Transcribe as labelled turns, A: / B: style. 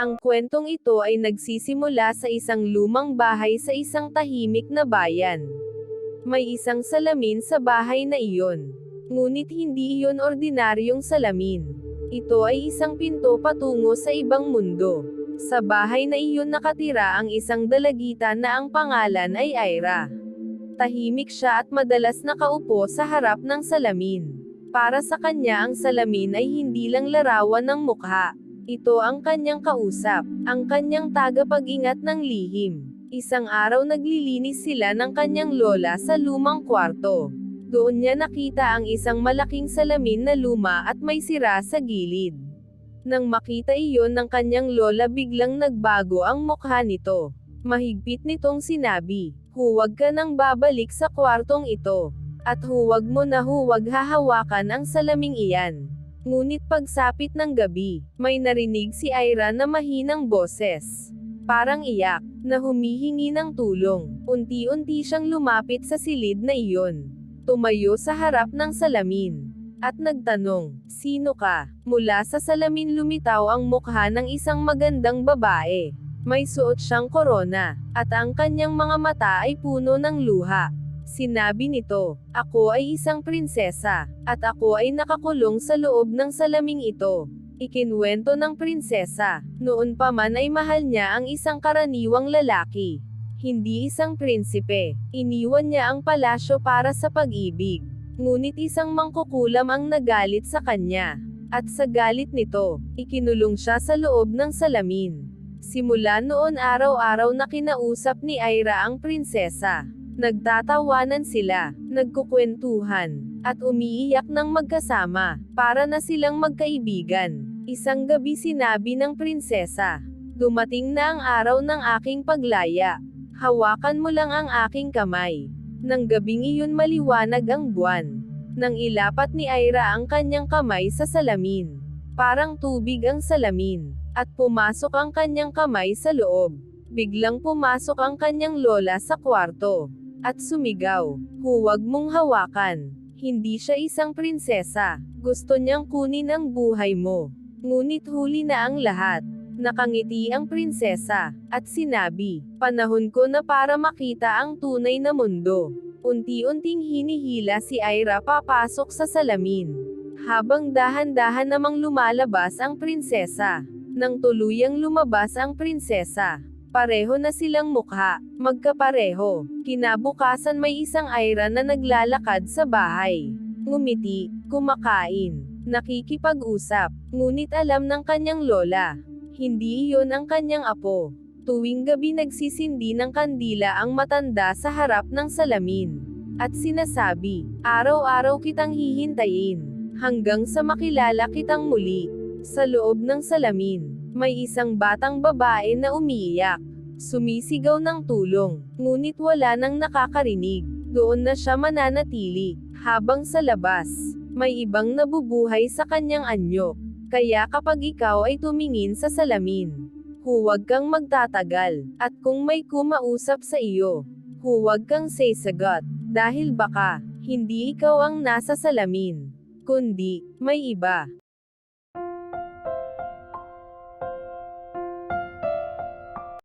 A: Ang kwentong ito ay nagsisimula sa isang lumang bahay sa isang tahimik na bayan. May isang salamin sa bahay na iyon. Ngunit hindi iyon ordinaryong salamin. Ito ay isang pinto patungo sa ibang mundo. Sa bahay na iyon nakatira ang isang dalagita na ang pangalan ay Aira. Tahimik siya at madalas nakaupo sa harap ng salamin. Para sa kanya ang salamin ay hindi lang larawan ng mukha. Ito ang kanyang kausap, ang kanyang tagapag-ingat ng lihim. Isang araw naglilinis sila ng kanyang lola sa lumang kwarto. Doon niya nakita ang isang malaking salamin na luma at may sira sa gilid. Nang makita iyon ng kanyang lola biglang nagbago ang mukha nito. Mahigpit nitong sinabi, "Huwag ka nang babalik sa kwartong ito. At huwag mo na huwag hahawakan ang salaming iyan." Ngunit pagsapit ng gabi, may narinig si Aira na mahinang boses. Parang iyak, na humihingi ng tulong. Unti-unti siyang lumapit sa silid na iyon. Tumayo sa harap ng salamin. At nagtanong, "Sino ka?" Mula sa salamin lumitaw ang mukha ng isang magandang babae. May suot siyang korona, at ang kanyang mga mata ay puno ng luha. Sinabi nito, "Ako ay isang prinsesa, at ako ay nakakulong sa loob ng salaming ito." Ikinwento ng prinsesa, noon pa man ay mahal niya ang isang karaniwang lalaki. Hindi isang prinsipe. Iniwan niya ang palasyo para sa pag-ibig. Ngunit isang mangkukulam ang nagalit sa kanya. At sa galit nito, ikinulong siya sa loob ng salamin. Simula noon araw-araw na kinausap ni Aira ang prinsesa. Nagtatawanan sila, nagkukwentuhan, at umiiyak ng magkasama, para na silang magkaibigan. Isang gabi sinabi ng prinsesa, "Dumating na ang araw ng aking paglaya. Hawakan mo lang ang aking kamay." Nang gabing iyon maliwanag ang buwan. Nang ilapat ni Aira ang kanyang kamay sa salamin. Parang tubig ang salamin, at pumasok ang kanyang kamay sa loob. Biglang pumasok ang kanyang lola sa kwarto. At sumigaw, "Huwag mong hawakan. Hindi siya isang prinsesa. Gusto niyang kunin ang buhay mo." Ngunit huli na ang lahat. Nakangiti ang prinsesa, at sinabi, "Panahon ko na para makita ang tunay na mundo." Unti-unting hinihila si Aira papasok sa salamin. Habang dahan-dahan namang lumalabas ang prinsesa. Nang tuluyang lumabas ang prinsesa, pareho na silang mukha, magkapareho. Kinabukasan may isang Aira na naglalakad sa bahay. Ngumiti, kumakain, nakikipag-usap, ngunit alam ng kanyang lola. Hindi iyon ang kanyang apo. Tuwing gabi nagsisindi ng kandila ang matanda sa harap ng salamin. At sinasabi, "Araw-araw kitang hihintayin, hanggang sa makilala kitang muli." Sa loob ng salamin, may isang batang babae na umiiyak. Sumisigaw ng tulong, ngunit wala nang nakakarinig. Doon na siya mananatili, habang sa labas, may ibang nabubuhay sa kanyang anyo. Kaya kapag ikaw ay tumingin sa salamin, huwag kang magtatagal, at kung may kumausap sa iyo, huwag kang sasagot, dahil baka, hindi ikaw ang nasa salamin, kundi, may iba.